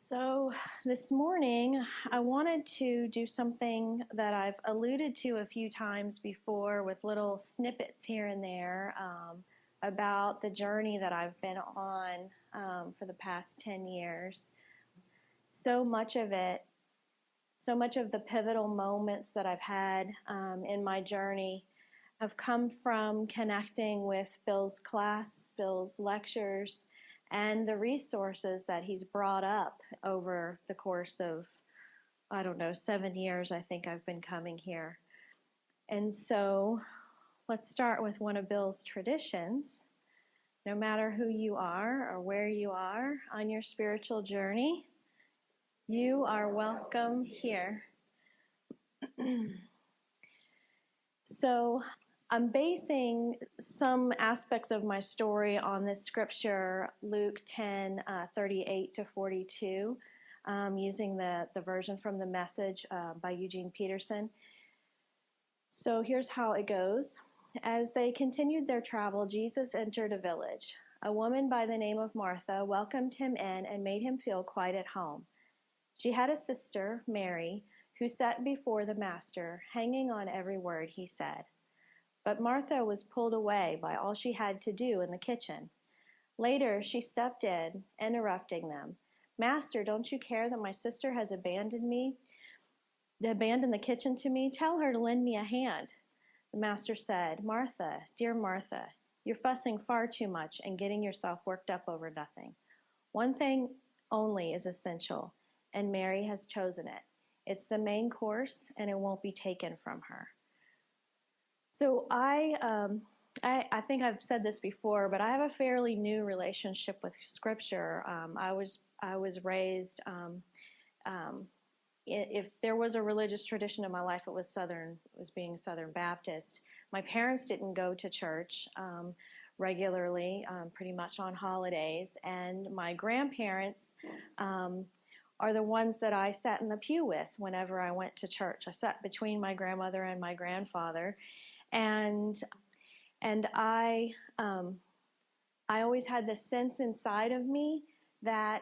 So, this morning, I wanted to do something that I've alluded to a few times before with little snippets here and there about the journey that I've been on for the past 10 years. So much of it, so much of the pivotal moments that I've had in my journey have come from connecting with Bill's class, Bill's lectures, and the resources that he's brought up over the course of, 7 years I think I've been coming here. And so let's start with one of Bill's traditions. No matter who you are or where you are on your spiritual journey, you are welcome here. So I'm basing some aspects of my story on this scripture, Luke 10, 38 to 42, using the version from the Message by Eugene Peterson. So here's how it goes. As they continued their travel, Jesus entered a village. A woman by the name of Martha welcomed him in and made him feel quite at home. She had a sister, Mary, who sat before the Master, hanging on every word he said. But Martha was pulled away by all she had to do in the kitchen. Later, she stepped in, interrupting them. Master, don't you care that my sister has abandoned the kitchen to me? Tell her to lend me a hand. The Master said, Martha, dear Martha, you're fussing far too much and getting yourself worked up over nothing. One thing only is essential, and Mary has chosen it. It's the main course, and it won't be taken from her. So I think I've said this before, but I have a fairly new relationship with Scripture. I was raised. If there was a religious tradition in my life, it was being Southern Baptist. My parents didn't go to church regularly, pretty much on holidays, and my grandparents are the ones that I sat in the pew with whenever I went to church. I sat between my grandmother and my grandfather. And I always had this sense inside of me that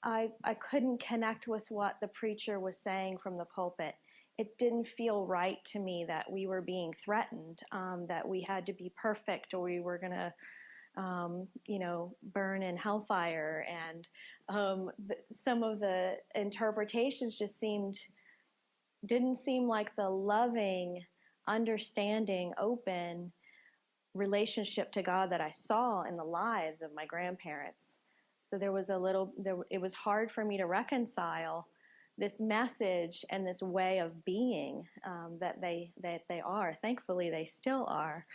I couldn't connect with what the preacher was saying from the pulpit. It didn't feel right to me that we were being threatened, that we had to be perfect or we were going to, burn in hellfire. And some of the interpretations just didn't seem like the loving, understanding, open relationship to God that I saw in the lives of my grandparents. So it was hard for me to reconcile this message and this way of being that they are. Thankfully, they still are.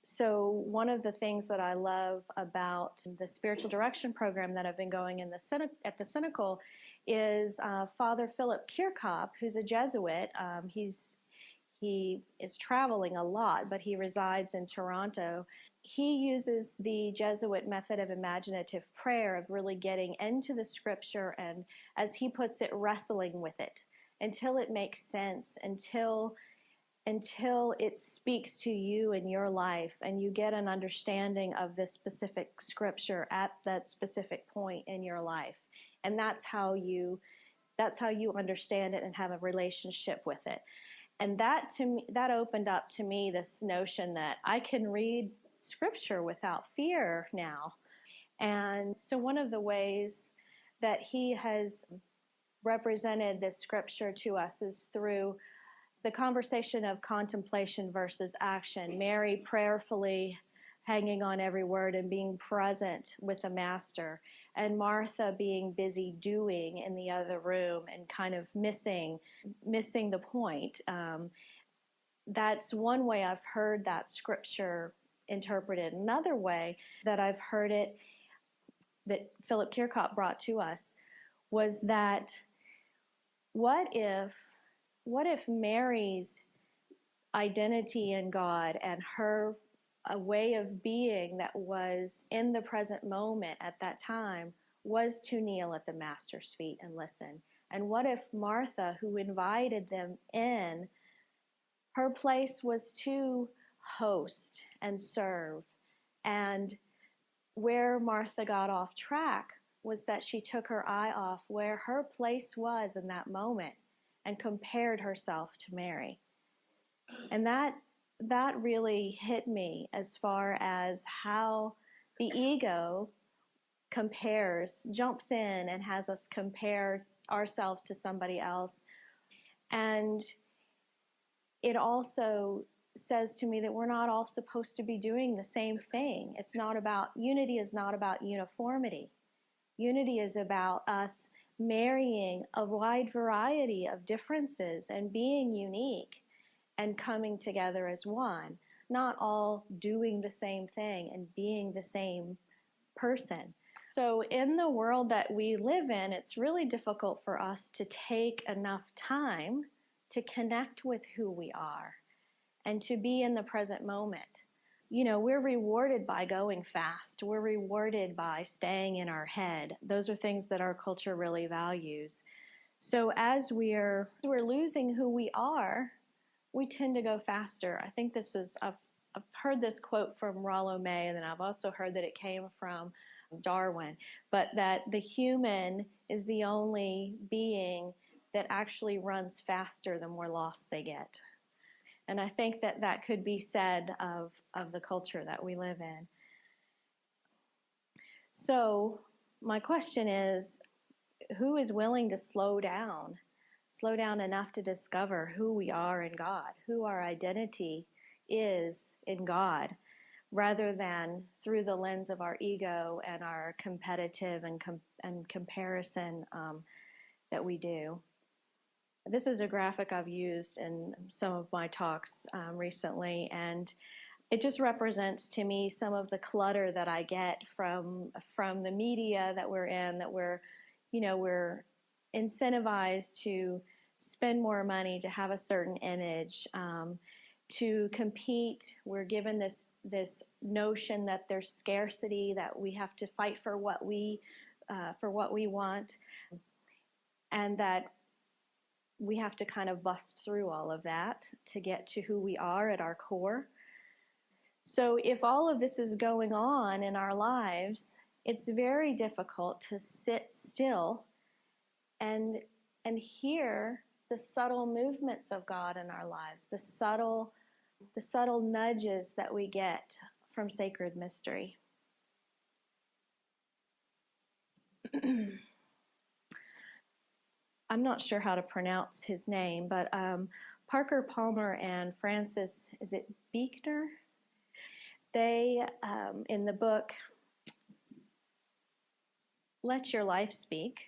So one of the things that I love about the spiritual direction program that I've been going at the Cynical is Father Philip Kirchhoff, who's a Jesuit. He is traveling a lot, but he resides in Toronto. He uses the Jesuit method of imaginative prayer, of really getting into the scripture and, as he puts it, wrestling with it until it makes sense, until it speaks to you in your life and you get an understanding of this specific scripture at that specific point in your life. And that's how you understand it and have a relationship with it. And that opened up to me this notion that I can read scripture without fear now. And so one of the ways that he has represented this scripture to us is through the conversation of contemplation versus action. Mary prayerfully hanging on every word and being present with the Master, and Martha being busy doing in the other room and kind of missing the point. That's one way I've heard that scripture interpreted. Another way that I've heard it, that Philip Kirchhoff brought to us, was that what if Mary's identity in God and her a way of being that was in the present moment at that time was to kneel at the Master's feet and listen? And what if Martha, who invited them in, her place was to host and serve? And where Martha got off track was that she took her eye off where her place was in that moment and compared herself to Mary. And that really hit me as far as how the ego jumps in and has us compare ourselves to somebody else. And it also says to me that we're not all supposed to be doing the same thing. Unity is not about uniformity. Unity is about us marrying a wide variety of differences and being unique and coming together as one, not all doing the same thing and being the same person. So in the world that we live in, it's really difficult for us to take enough time to connect with who we are and to be in the present moment. You know, we're rewarded by going fast. We're rewarded by staying in our head. Those are things that our culture really values. So as we're losing who we are, we tend to go faster. I think I've heard this quote from Rollo May, and then I've also heard that it came from Darwin, but that the human is the only being that actually runs faster the more lost they get. And I think that could be said of the culture that we live in. So my question is, who is willing to slow down enough to discover who we are in God, who our identity is in God, rather than through the lens of our ego and our competitive and comparison that we do. This is a graphic I've used in some of my talks recently, and it just represents to me some of the clutter that I get from the media that we're in, that we're incentivized to spend more money, to have a certain image, to compete. We're given this notion that there's scarcity, that we have to fight for what we want, and that we have to kind of bust through all of that to get to who we are at our core. So if all of this is going on in our lives, it's very difficult to sit still and hear the subtle movements of God in our lives, the subtle nudges that we get from sacred mystery. I'm not sure how to pronounce his name, but Parker Palmer and Francis, is it Buechner? They, in the book, Let Your Life Speak,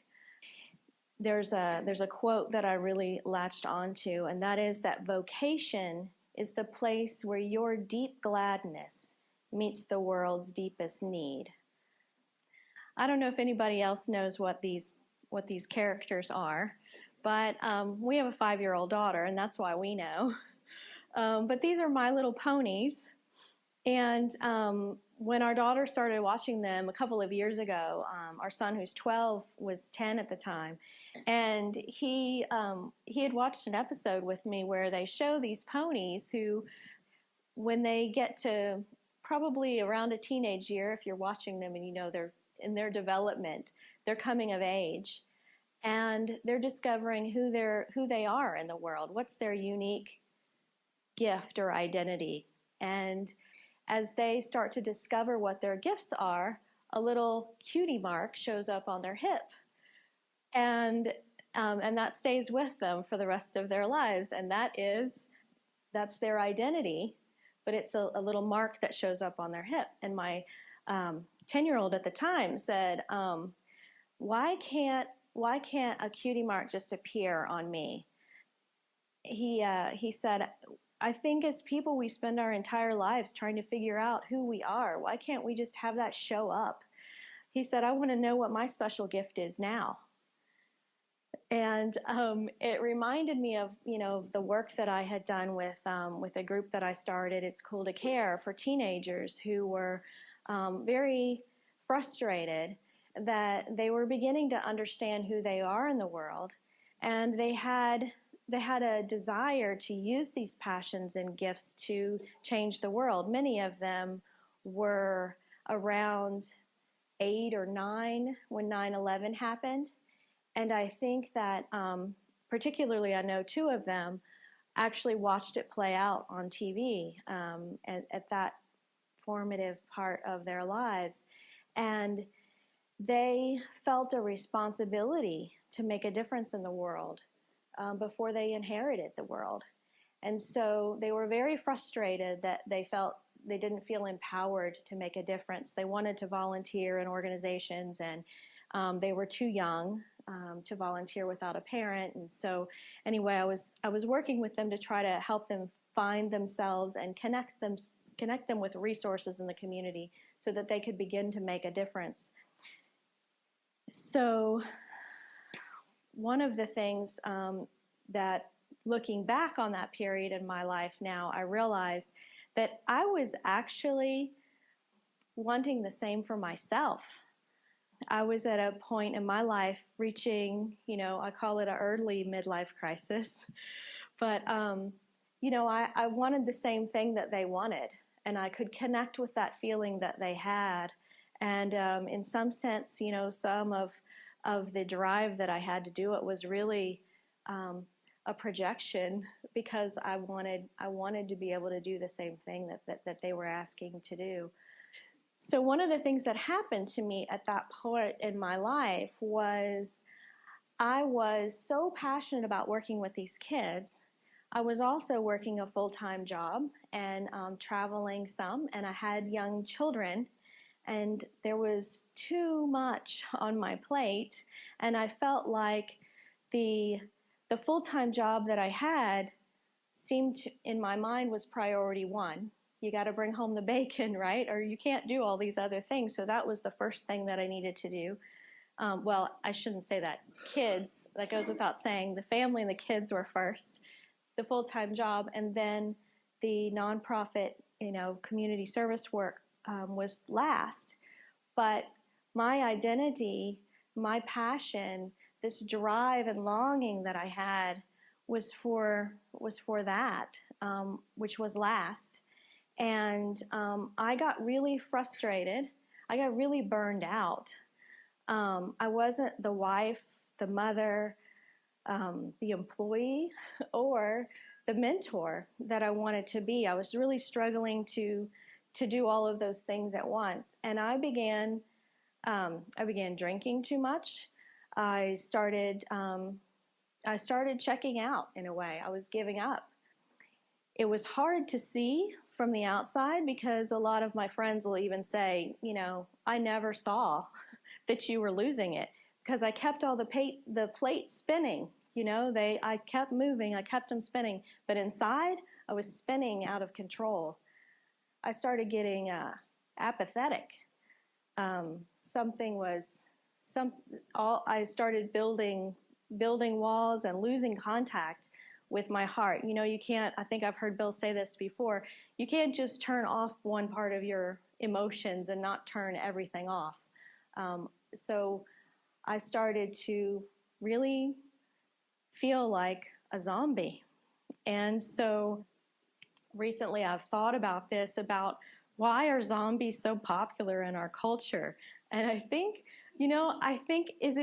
there's a quote that I really latched onto, and that is that vocation is the place where your deep gladness meets the world's deepest need. I don't know if anybody else knows what these characters are, but we have a 5-year-old daughter, and that's why we know. But these are My Little Ponies, and when our daughter started watching them a couple of years ago, our son, who's 12, was 10 at the time, and he had watched an episode with me where they show these ponies who, when they get to probably around a teenage year, if you're watching them and you know they're in their development, they're coming of age, and they're discovering who they are in the world. What's their unique gift or identity? And as they start to discover what their gifts are, a little cutie mark shows up on their hip, and that stays with them for the rest of their lives. And that's their identity, but it's a little mark that shows up on their hip. And my 10-year-old at the time said, why can't a cutie mark just appear on me? He said, I think as people, we spend our entire lives trying to figure out who we are. Why can't we just have that show up? He said, I want to know what my special gift is now. And it reminded me of, the work that I had done with a group that I started. It's Cool to Care, for teenagers who were very frustrated that they were beginning to understand who they are in the world, and they had a desire to use these passions and gifts to change the world. Many of them were around 8 or 9 when 9/11 happened. And I think that particularly I know 2 of them actually watched it play out on TV at that formative part of their lives. And they felt a responsibility to make a difference in the world before they inherited the world. And so they were very frustrated that they felt they didn't feel empowered to make a difference. They wanted to volunteer in organizations, and they were too young to volunteer without a parent. And so anyway, I was working with them to try to help them find themselves and connect them with resources in the community so that they could begin to make a difference. So one of the things that, looking back on that period in my life now, I realize that I was actually wanting the same for myself. I was at a point in my life reaching, I call it an early midlife crisis, but, I wanted the same thing that they wanted, and I could connect with that feeling that they had. And in some sense, some of the drive that I had to do it was really a projection, because I wanted to be able to do the same thing that they were asking to do. So one of the things that happened to me at that point in my life was I was so passionate about working with these kids. I was also working a full-time job and traveling some, and I had young children, and there was too much on my plate, and I felt like the full-time job that I had seemed to, in my mind, was priority 1. You got to bring home the bacon, right? Or you can't do all these other things. So that was the first thing that I needed to do. Well, I shouldn't say that. Kids, that goes without saying. The family and the kids were first. The full-time job, and then the nonprofit, community service work was last. But my identity, my passion, this drive and longing that I had was for that, which was last. And I got really frustrated. I got really burned out. I wasn't the wife, the mother, the employee, or the mentor that I wanted to be. I was really struggling to do all of those things at once. And I began drinking too much. I started checking out in a way. I was giving up. It was hard to see from the outside, because a lot of my friends will even say, I never saw that you were losing it, because I kept all the plates spinning. I kept moving, I kept them spinning, but inside I was spinning out of control. I started getting apathetic. I started building walls and losing contact with my heart. You can't, I think I've heard Bill say this before, you can't just turn off one part of your emotions and not turn everything off. So I started to really feel like a zombie. And so recently I've thought about this, about why are zombies so popular in our culture? And I think, is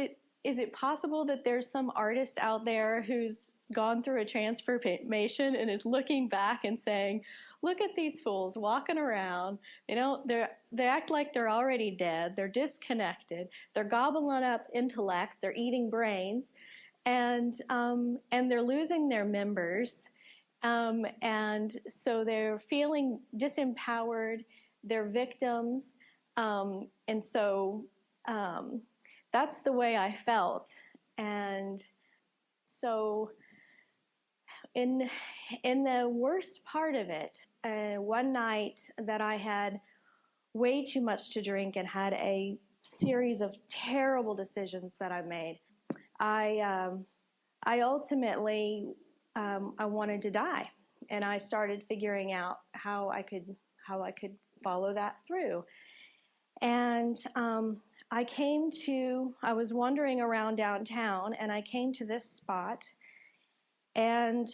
it possible that there's some artist out there who's gone through a transformation and is looking back and saying, look at these fools walking around, they act like they're already dead, they're disconnected, they're gobbling up intellect, they're eating brains, and they're losing their members, and so they're feeling disempowered, they're victims, and so that's the way I felt. And so in the worst part of it, one night that I had way too much to drink and had a series of terrible decisions that I made, I ultimately I wanted to die, and I started figuring out how I could follow that through. And I was wandering around downtown, and I came to this spot, and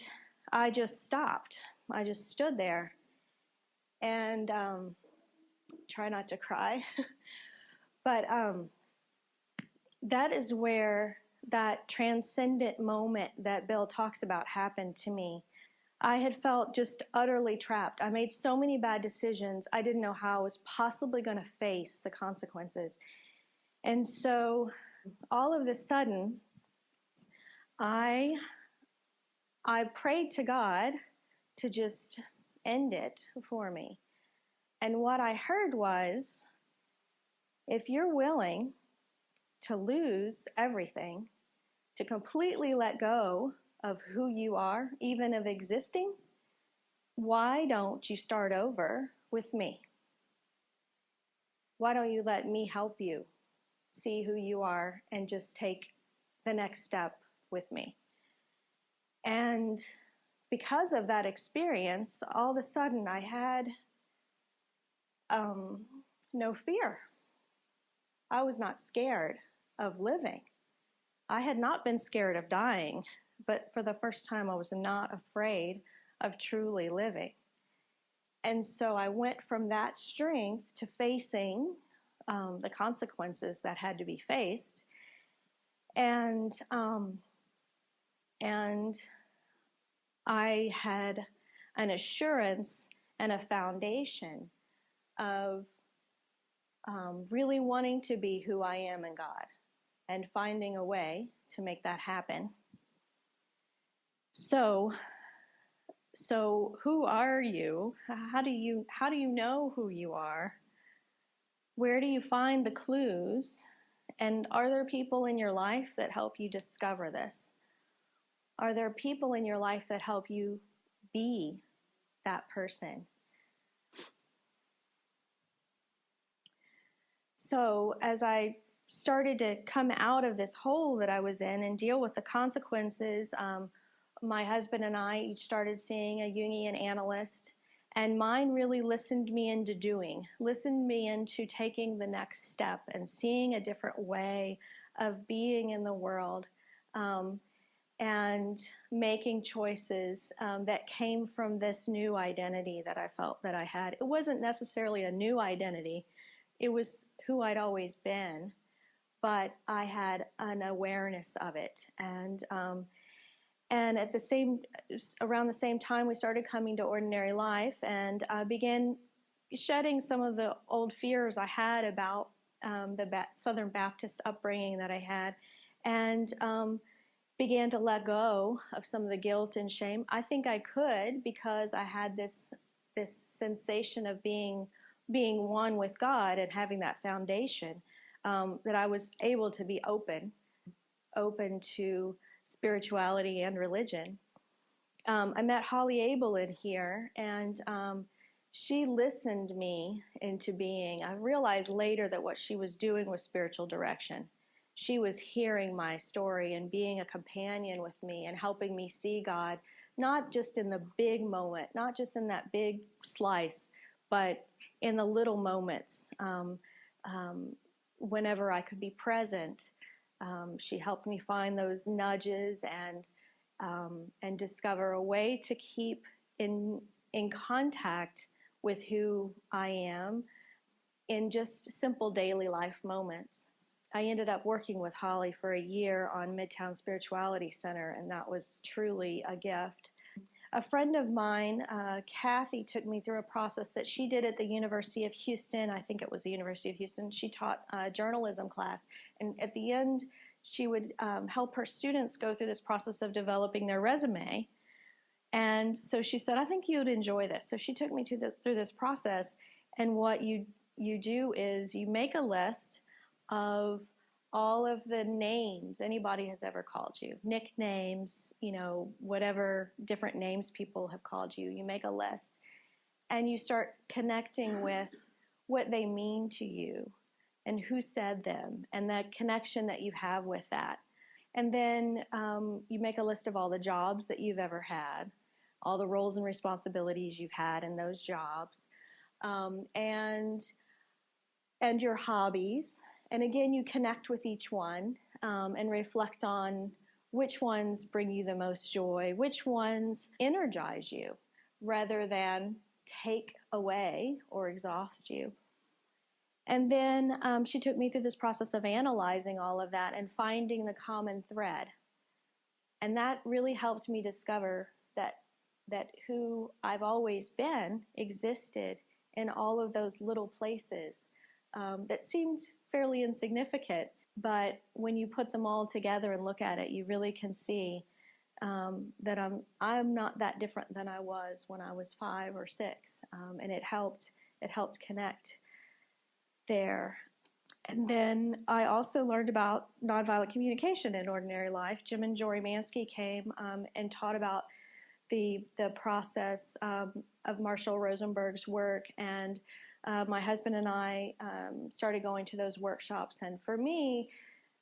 I just stopped. I just stood there, and try not to cry. But that is where that transcendent moment that Bill talks about happened to me. I had felt just utterly trapped. I made so many bad decisions. I didn't know how I was possibly going to face the consequences. And so all of a sudden, I prayed to God to just end it for me. And what I heard was, if you're willing to lose everything, to completely let go of who you are, even of existing, why don't you start over with me? Why don't you let me help you see who you are and just take the next step with me? And because of that experience, all of a sudden I had no fear. I was not scared of living. I had not been scared of dying, but for the first time I was not afraid of truly living. And so I went from that strength to facing the consequences that had to be faced. And I had an assurance and a foundation of really wanting to be who I am in God and finding a way to make that happen. So who are you? How do you know who you are? Where do you find the clues? And are there people in your life that help you discover this? Are there people in your life that help you be that person? So as I started to come out of this hole that I was in and deal with the consequences, my husband and I each started seeing a Jungian analyst, and mine really listened me into taking the next step and seeing a different way of being in the world, and making choices that came from this new identity that I felt that I had. It wasn't necessarily a new identity. It was who I'd always been, but I had an awareness of it. And at around the same time, we started coming to Ordinary Life, and I began shedding some of the old fears I had about the Southern Baptist upbringing that I had, and began to let go of some of the guilt and shame. I think I could because I had this sensation of being one with God and having that foundation, that I was able to be open to spirituality and religion. I met Holly Abel in here, and she listened me into being. I realized later that what she was doing was spiritual direction. She was hearing my story and being a companion with me and helping me see God, not just in the big moment, not just in that big slice, but in the little moments. Whenever I could be present, she helped me find those nudges and discover a way to keep in contact with who I am in just simple daily life moments. I ended up working with Holly for a year on Midtown Spirituality Center, and that was truly a gift. A friend of mine, Kathy, took me through a process that she did at the University of Houston. I think it was the University of Houston. She taught a journalism class, and at the end, she would help her students go through this process of developing their resume. And so she said, I think you'd enjoy this. So she took me through this process, and what you do is you make a list of all of the names anybody has ever called you, nicknames, whatever different names people have called you. You make a list, and you start connecting with what they mean to you and who said them and the connection that you have with that. And then you make a list of all the jobs that you've ever had, all the roles and responsibilities you've had in those jobs, and your hobbies. And again, you connect with each one and reflect on which ones bring you the most joy, which ones energize you rather than take away or exhaust you. And then she took me through this process of analyzing all of that and finding the common thread. And that really helped me discover that who I've always been existed in all of those little places that seemed fairly insignificant. But when you put them all together and look at it, you really can see that I'm not that different than I was when I was 5 or 6, and it helped connect there. And then I also learned about nonviolent communication in Ordinary Life. Jim and Jory Mansky came and taught about the process of Marshall Rosenberg's work, and my husband and I started going to those workshops. And for me,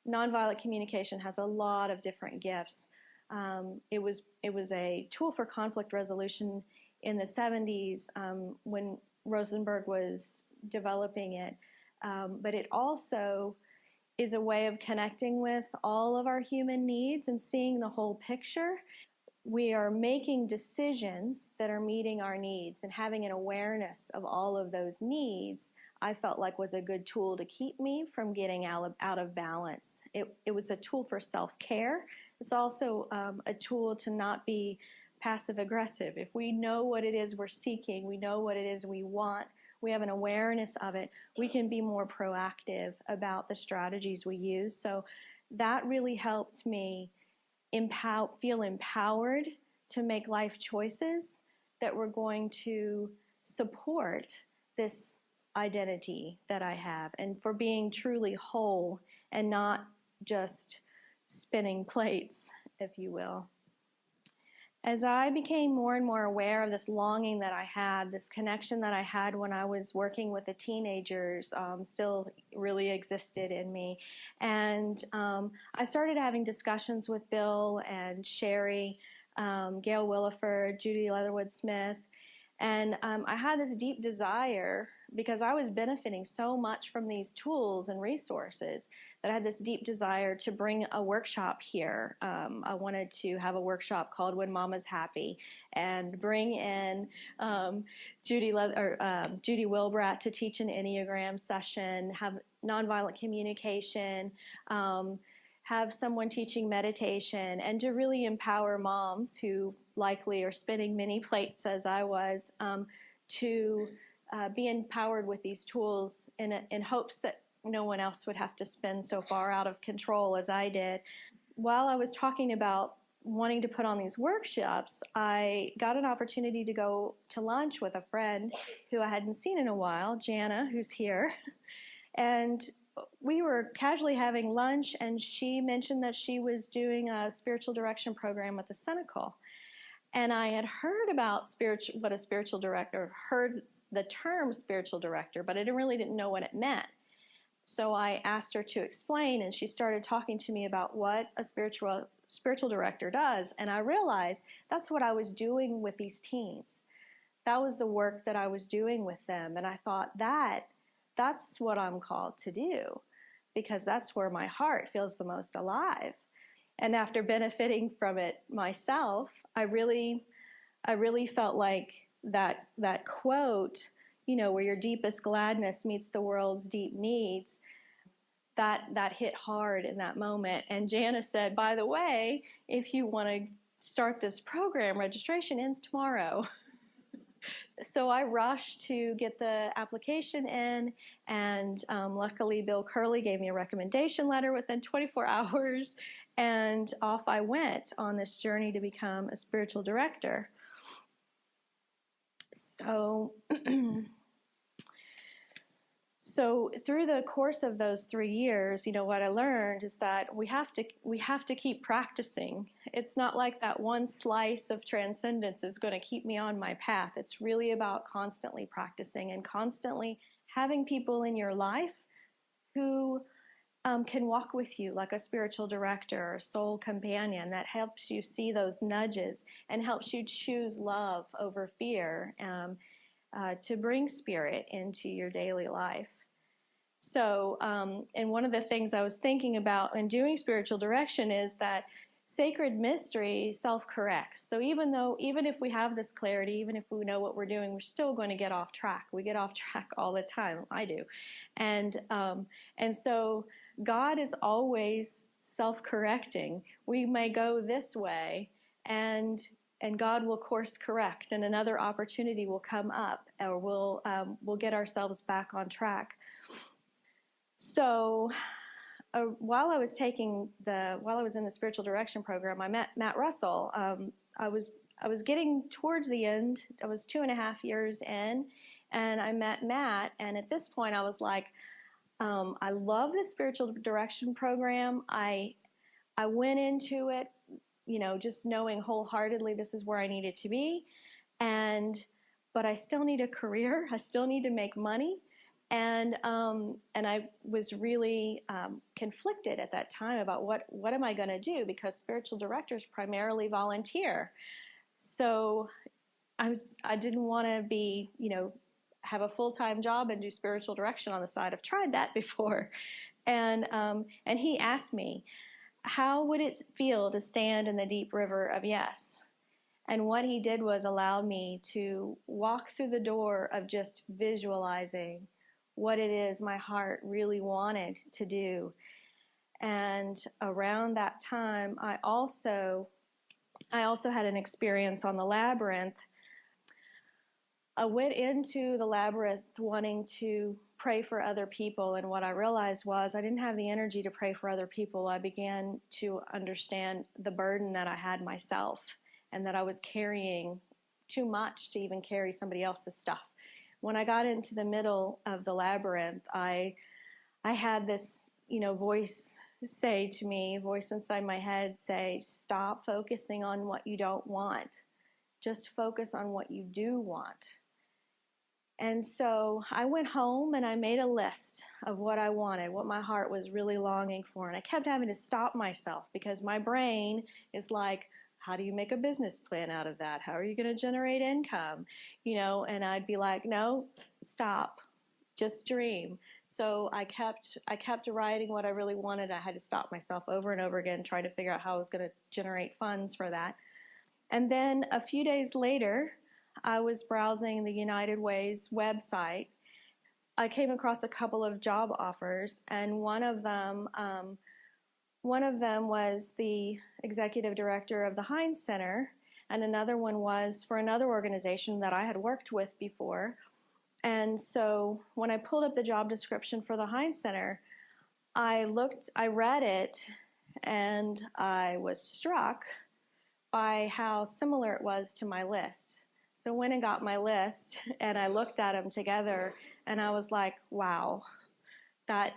nonviolent communication has a lot of different gifts. It was a tool for conflict resolution in the 70s when Rosenberg was developing it, but it also is a way of connecting with all of our human needs and seeing the whole picture. We are making decisions that are meeting our needs, and having an awareness of all of those needs, I felt like was a good tool to keep me from getting out of balance. It was a tool for self-care. It's also a tool to not be passive-aggressive. If we know what it is we're seeking, we know what it is we want, we have an awareness of it, we can be more proactive about the strategies we use. So that really helped me feel empowered to make life choices that were going to support this identity that I have, and for being truly whole and not just spinning plates, if you will. As I became more and more aware of this longing that I had, this connection that I had when I was working with the teenagers still really existed in me. And I started having discussions with Bill and Sherry, Gail Williford, Judy Leatherwood-Smith, and I had this deep desire, because I was benefiting so much from these tools and resources, that I had this deep desire to bring a workshop here. I wanted to have a workshop called When Mama's Happy, and bring in Judy Wilbrat to teach an Enneagram session, have nonviolent communication, have someone teaching meditation, and to really empower moms who likely are spinning many plates as I was, to be empowered with these tools in hopes that no one else would have to spin so far out of control as I did. While I was talking about wanting to put on these workshops, I got an opportunity to go to lunch with a friend who I hadn't seen in a while, Jana, who's here. And we were casually having lunch, and she mentioned that she was doing a spiritual direction program at the Senecal. And I had heard about what a spiritual director, heard the term spiritual director, but I really didn't know what it meant. So I asked her to explain, and she started talking to me about what a spiritual director does. And I realized that's what I was doing with these teens. That was the work that I was doing with them. And I thought that's what I'm called to do, because that's where my heart feels the most alive. And after benefiting from it myself, I really felt like that quote, where your deepest gladness meets the world's deep needs, that hit hard in that moment. And Jana said, by the way, if you want to start this program, registration ends tomorrow. So I rushed to get the application in, and luckily Bill Curley gave me a recommendation letter within 24 hours, and off I went on this journey to become a spiritual director. So through the course of those 3 years, what I learned is that we have to keep practicing. It's not like that one slice of transcendence is going to keep me on my path. It's really about constantly practicing and constantly having people in your life who can walk with you like a spiritual director or soul companion that helps you see those nudges and helps you choose love over fear, to bring spirit into your daily life. So, and one of the things I was thinking about in doing spiritual direction is that sacred mystery self-corrects. So even if we have this clarity, even if we know what we're doing, we're still going to get off track. We get off track all the time. I do. And so God is always self-correcting. We may go this way, and God will course correct, and another opportunity will come up, or we'll get ourselves back on track. So while I was in the spiritual direction program, I met Matt Russell. I was getting towards the end. I was 2.5 years in, and I met Matt. And at this point, I was like, I love the spiritual direction program. I went into it, just knowing wholeheartedly this is where I needed to be, but I still need a career. I still need to make money. And I was really conflicted at that time about what am I going to do, because spiritual directors primarily volunteer. So I didn't want to be, have a full-time job and do spiritual direction on the side. I've tried that before. And he asked me, how would it feel to stand in the deep river of yes? And what he did was allow me to walk through the door of just visualizing what it is my heart really wanted to do. And around that time, I also had an experience on the labyrinth. I went into the labyrinth wanting to pray for other people, and what I realized was I didn't have the energy to pray for other people. I began to understand the burden that I had myself, and that I was carrying too much to even carry somebody else's stuff. When I got into the middle of the labyrinth, I had this, voice say to me, voice inside my head say, stop focusing on what you don't want. Just focus on what you do want. And so I went home and I made a list of what I wanted, what my heart was really longing for. And I kept having to stop myself, because my brain is like, how do you make a business plan out of that? How are you going to generate income? And I'd be like, no, stop, just dream. So I kept writing what I really wanted. I had to stop myself over and over again, trying to figure out how I was going to generate funds for that. And then a few days later, I was browsing the United Way's website. I came across a couple of job offers, and one of them was the executive director of the Heinz Center, and another one was for another organization that I had worked with before. And so when I pulled up the job description for the Heinz Center, I read it, and I was struck by how similar it was to my list. So I went and got my list, and I looked at them together, and I was like, wow, that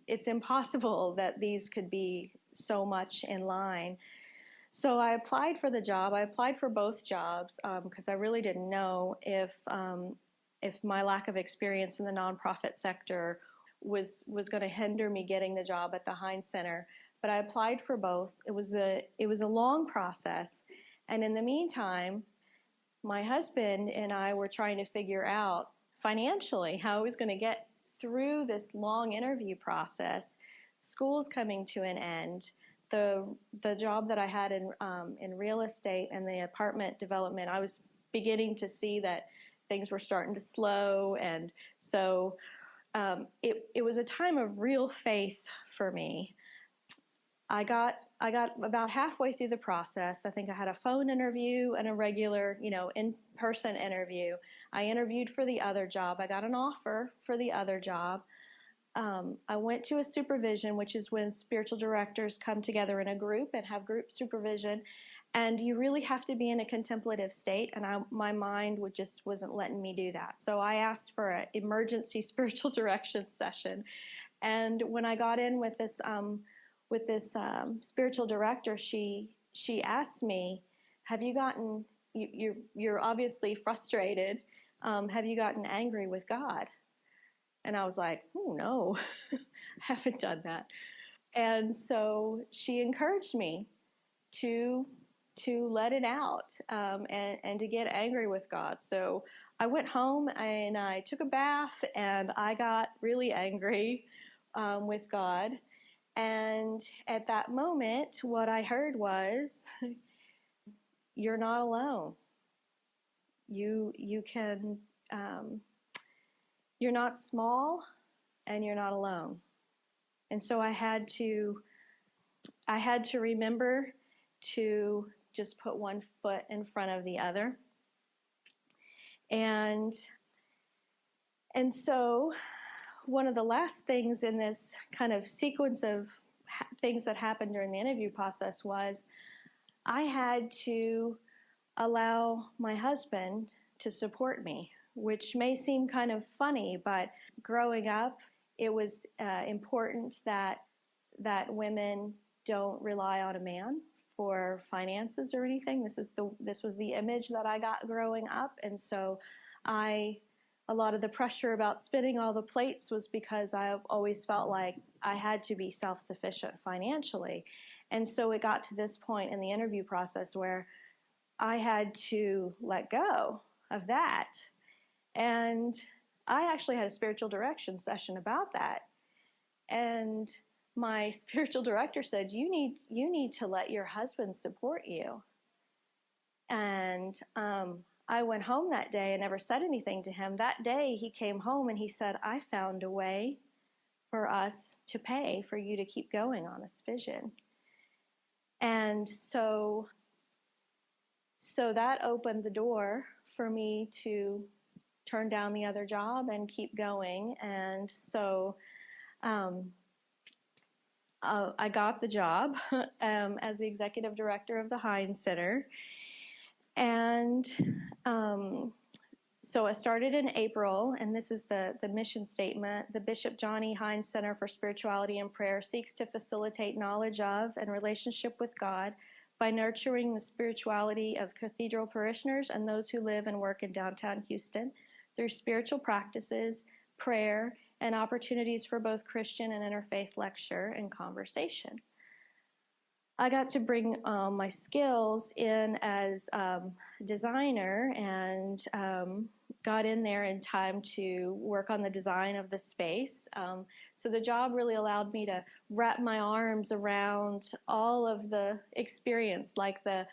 it's impossible that these could be so much in line. So I applied for the job. I applied for both jobs because I really didn't know if my lack of experience in the nonprofit sector was going to hinder me getting the job at the Heinz Center. But I applied for both. It was a long process, and in the meantime, my husband and I were trying to figure out financially how I was going to get through this long interview process. School's coming to an end. The job that I had in real estate and the apartment development, I was beginning to see that things were starting to slow, and so it was a time of real faith for me. I got about halfway through the process. I think I had a phone interview and a regular, in-person interview. I interviewed for the other job. I got an offer for the other job. I went to a supervision, which is when spiritual directors come together in a group and have group supervision. And you really have to be in a contemplative state, and my mind wasn't letting me do that. So I asked for an emergency spiritual direction session. And when I got in with this spiritual director, she asked me, "Have you gotten? You're obviously frustrated. Have you gotten angry with God?" And I was like, "Oh no, I haven't done that." And so she encouraged me to let it out and to get angry with God. So I went home and I took a bath, and I got really angry with God. And at that moment, what I heard was, you're not alone. You can, you're not small, and you're not alone. And so I had to remember to just put one foot in front of the other. And so one of the last things in this kind of sequence of things that happened during the interview process was I had to allow my husband to support me, which may seem kind of funny, but growing up, it was important that women don't rely on a man for finances or anything. This was the image that I got growing up, and so a lot of the pressure about spinning all the plates was because I always felt like I had to be self-sufficient financially. And so it got to this point in the interview process where I had to let go of that. And I actually had a spiritual direction session about that. And my spiritual director said, you need to let your husband support you. And I went home that day and never said anything to him. That day he came home and he said, I found a way for us to pay for you to keep going on this vision. And so that opened the door for me to turn down the other job and keep going. And so I got the job as the executive director of the Hines Center. And so I started in April, and this is the mission statement. The Bishop John E. Hines Center for Spirituality and Prayer seeks to facilitate knowledge of and relationship with God by nurturing the spirituality of cathedral parishioners and those who live and work in downtown Houston through spiritual practices, prayer, and opportunities for both Christian and interfaith lecture and conversation. I got to bring my skills in as designer and got in there in time to work on the design of the space. So the job really allowed me to wrap my arms around all of the experience, like the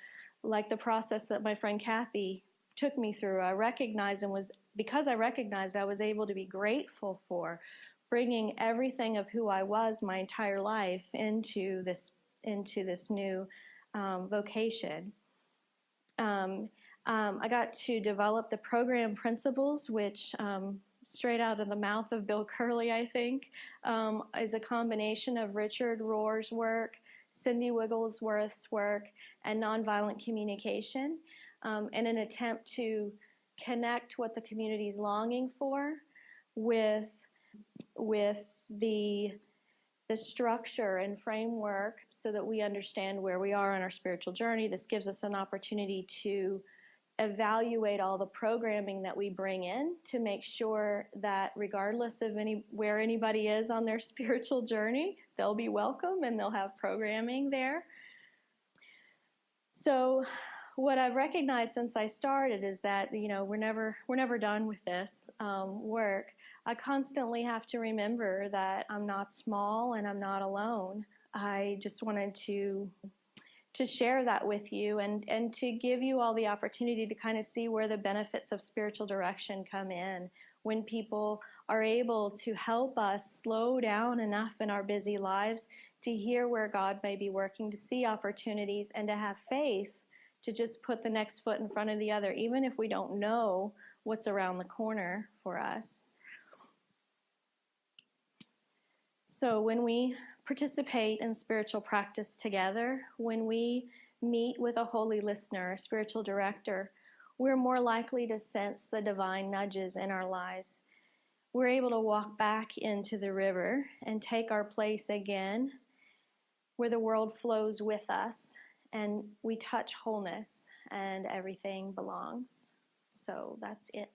process that my friend Kathy took me through. I recognized because I recognized, I was able to be grateful for bringing everything of who I was my entire life into this new vocation. I got to develop the program principles, which straight out of the mouth of Bill Curley, I think, is a combination of Richard Rohr's work, Cindy Wigglesworth's work, and nonviolent communication, in an attempt to connect what the community is longing for with the structure and framework so that we understand where we are on our spiritual journey. This gives us an opportunity to evaluate all the programming that we bring in to make sure that regardless of where anybody is on their spiritual journey, they'll be welcome and they'll have programming there. So what I've recognized since I started is that, we're never done with this work. I constantly have to remember that I'm not small and I'm not alone. I just wanted to share that with you and to give you all the opportunity to kind of see where the benefits of spiritual direction come in when people are able to help us slow down enough in our busy lives to hear where God may be working, to see opportunities, and to have faith to just put the next foot in front of the other, even if we don't know what's around the corner for us. So when we participate in spiritual practice together, when we meet with a holy listener, a spiritual director, we're more likely to sense the divine nudges in our lives. We're able to walk back into the river and take our place again where the world flows with us and we touch wholeness and everything belongs. So that's it.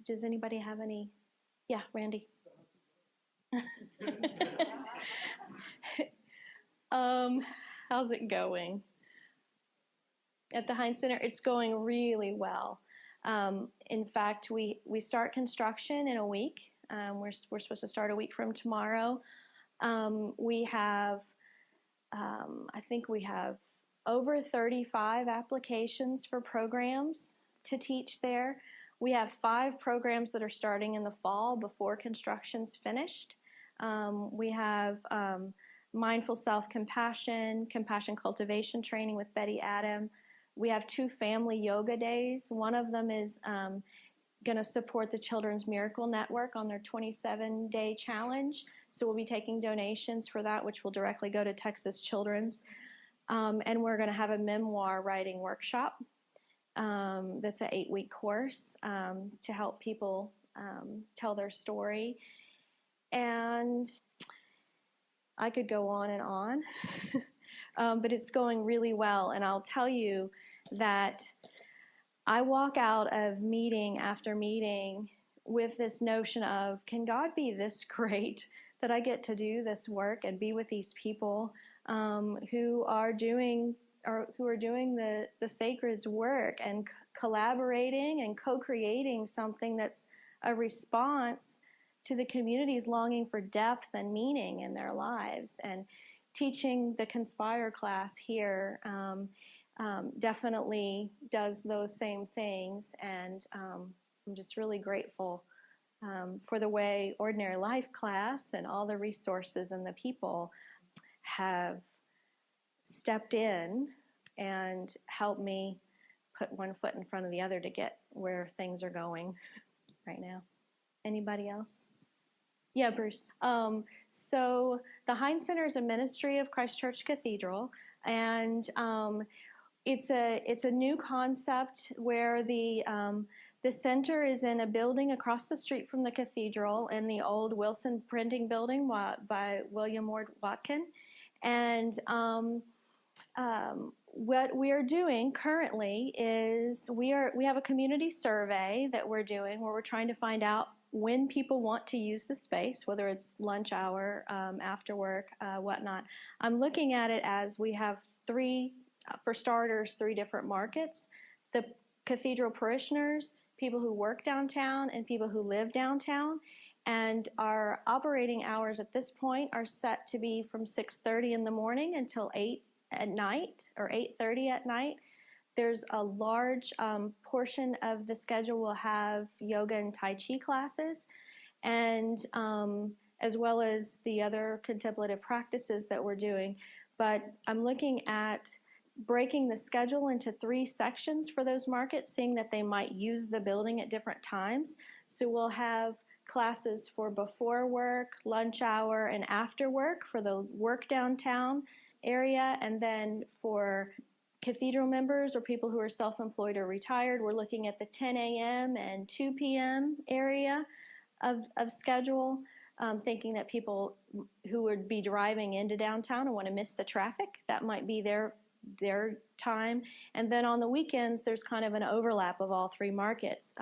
Does anybody have any? Yeah, Randy. How's it going? At the Hines Center, it's going really well. In fact, we start construction in a week. We're supposed to start a week from tomorrow. We have, I think we have over 35 applications for programs to teach there. We have 5 programs that are starting in the fall before construction's finished. We have mindful self-compassion, compassion cultivation training with Betty Adam. We have 2 family yoga days. One of them is going to support the Children's Miracle Network on their 27-day challenge. So we'll be taking donations for that, which will directly go to Texas Children's. And we're going to have a memoir writing workshop. That's an 8-week course to help people tell their story. And I could go on and on, but it's going really well. And I'll tell you that I walk out of meeting after meeting with this notion of, can God be this great that I get to do this work and be with these people who are doing the sacred's work and collaborating and co-creating something that's a response to the community's longing for depth and meaning in their lives. And teaching the Conspire class here definitely does those same things. And I'm just really grateful for the way Ordinary Life class and all the resources and the people have stepped in and helped me put one foot in front of the other to get where things are going right now. Anybody else? Yeah, Bruce. So the Hines Center is a ministry of Christ Church Cathedral, and it's a new concept where the center is in a building across the street from the cathedral in the old Wilson Printing Building by William Ward Watkin. And what we are doing currently is we have a community survey that we're doing where we're trying to find out when people want to use the space, whether it's lunch hour, after work, whatnot. I'm looking at it as we have 3 different markets: the cathedral parishioners, people who work downtown, and people who live downtown. And our operating hours at this point are set to be from 6:30 in the morning until 8 at night, or 8:30 at night. There's a large portion of the schedule will have yoga and Tai Chi classes, and as well as the other contemplative practices that we're doing. But I'm looking at breaking the schedule into 3 sections for those markets, seeing that they might use the building at different times. So we'll have classes for before work, lunch hour, and after work for the work downtown area. And then for cathedral members or people who are self-employed or retired, we're looking at the 10 a.m. and 2 p.m. area of schedule, thinking that people who would be driving into downtown and want to miss the traffic, that might be their time. And then on the weekends, there's kind of an overlap of all 3 markets.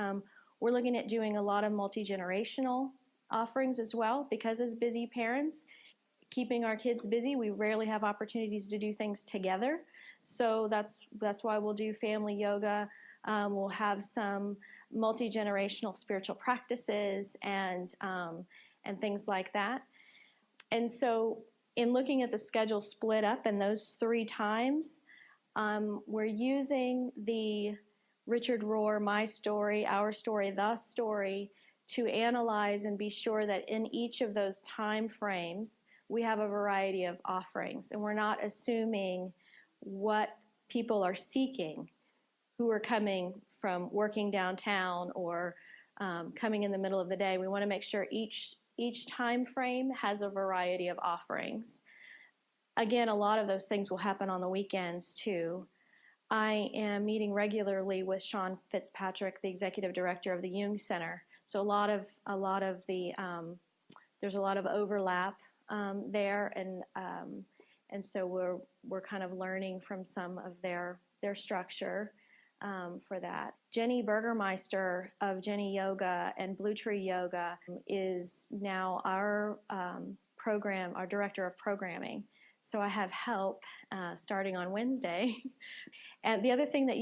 We're looking at doing a lot of multi-generational offerings as well, because as busy parents, keeping our kids busy, we rarely have opportunities to do things together. So that's why we'll do family yoga. We'll have some multi-generational spiritual practices and things like that. And so in looking at the schedule split up in those 3 times, we're using the Richard Rohr, My Story, Our Story, The Story, to analyze and be sure that in each of those time frames, we have a variety of offerings. And we're not assuming what people are seeking who are coming from working downtown or coming in the middle of the day. We want to make sure each time frame has a variety of offerings. Again, a lot of those things will happen on the weekends too. I am meeting regularly with Sean Fitzpatrick, the executive director of the Jung Center. So there's a lot of overlap there, and so we're kind of learning from some of their structure for that. Jenny Burgermeister of Jenny Yoga and Blue Tree Yoga is now our director of programming. So I have help starting on Wednesday. And the other thing that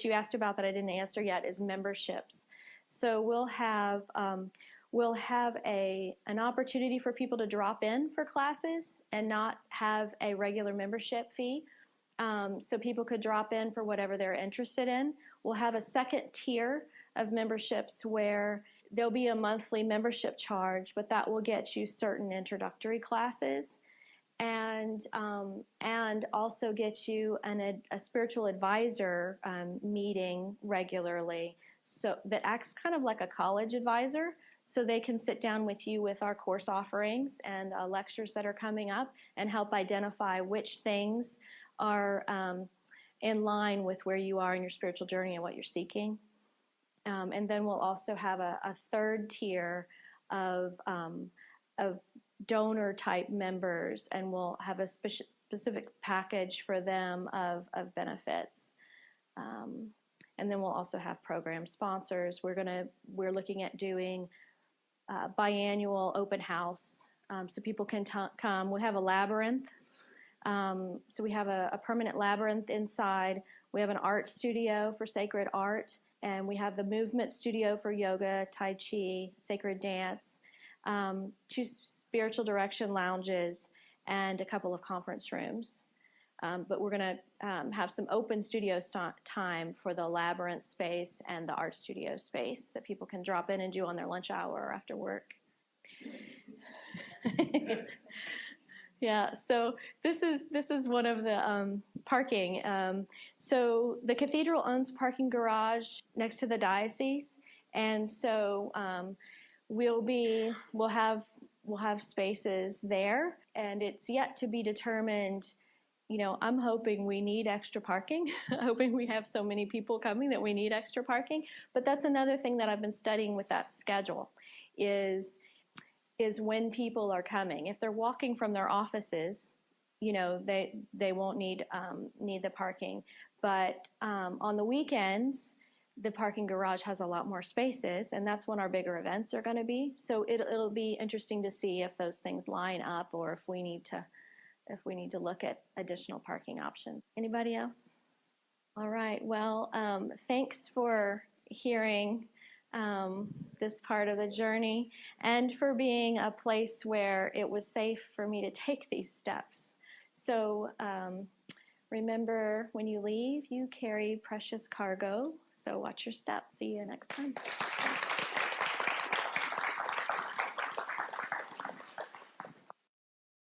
you asked about that I didn't answer yet is memberships. So we'll have We'll have an opportunity for people to drop in for classes and not have a regular membership fee. So people could drop in for whatever they're interested in. We'll have a second tier of memberships where there'll be a monthly membership charge, but that will get you certain introductory classes and also get you a spiritual advisor meeting regularly, so that acts kind of like a college advisor. So they can sit down with you with our course offerings and lectures that are coming up and help identify which things are in line with where you are in your spiritual journey and what you're seeking. And then we'll also have a third tier of donor type members, and we'll have a specific package for them of benefits. And then we'll also have program sponsors. We're looking at doing biannual open house, so people can come. We have a labyrinth. So we have a permanent labyrinth inside. We have an art studio for sacred art, and we have the movement studio for yoga, tai chi, sacred dance, 2 spiritual direction lounges, and a couple of conference rooms. But we're going to have some open studio time for the labyrinth space and the art studio space that people can drop in and do on their lunch hour or after work. Yeah, so this is one of the parking. So the cathedral owns parking garage next to the diocese, and so we'll have spaces there, and it's yet to be determined. You know, I'm hoping we need extra parking. Hoping we have so many people coming that we need extra parking. But that's another thing that I've been studying with that schedule is when people are coming. If they're walking from their offices, you know, they won't need the parking. But on the weekends, the parking garage has a lot more spaces, and that's when our bigger events are going to be. So it'll be interesting to see if those things line up, or if we need to look at additional parking options. Anybody else? All right. Well, thanks for hearing this part of the journey, and for being a place where it was safe for me to take these steps. So remember, when you leave, you carry precious cargo. So watch your steps. See you next time. Thanks.